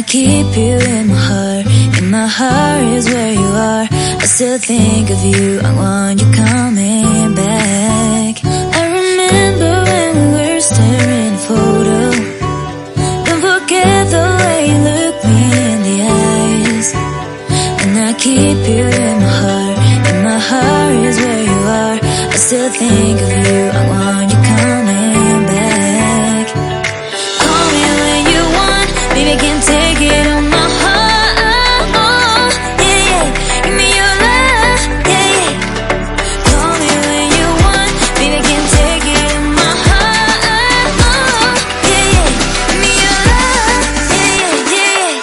keep you in my heart. In my heart is where you are. I still think of you, I want you coming back. I remember when we were staring at a photo. Don't forget the way you look me in the eyes. And I keep you in my heart. In my heart is where you are. I still think of you, I want you coming back. Call me when you want, baby, I can take it on my heart. Yeah, yeah, give me your love, yeah, yeah. Call me when you want, baby, I can take it on my heart. Yeah, yeah, give me your love, yeah, yeah, yeah.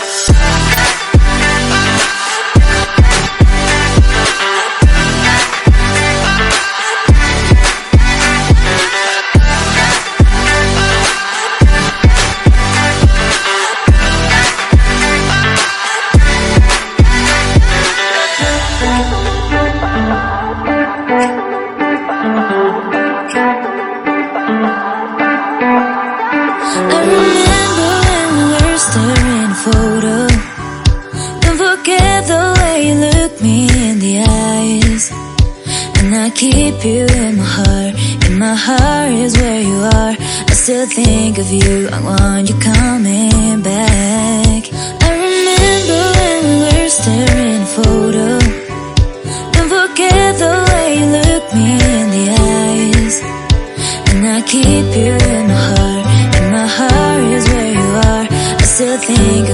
I remember when we were staring at a photo. Don't forget the way you look me in the eyes. And I keep you in my heart. In my heart is where you are. I still think of you, I want you coming back. I remember when we were staring at a photo. Don't forget the way you look me in the eyes. And I keep you in my heart. In my heart is where you are. I still think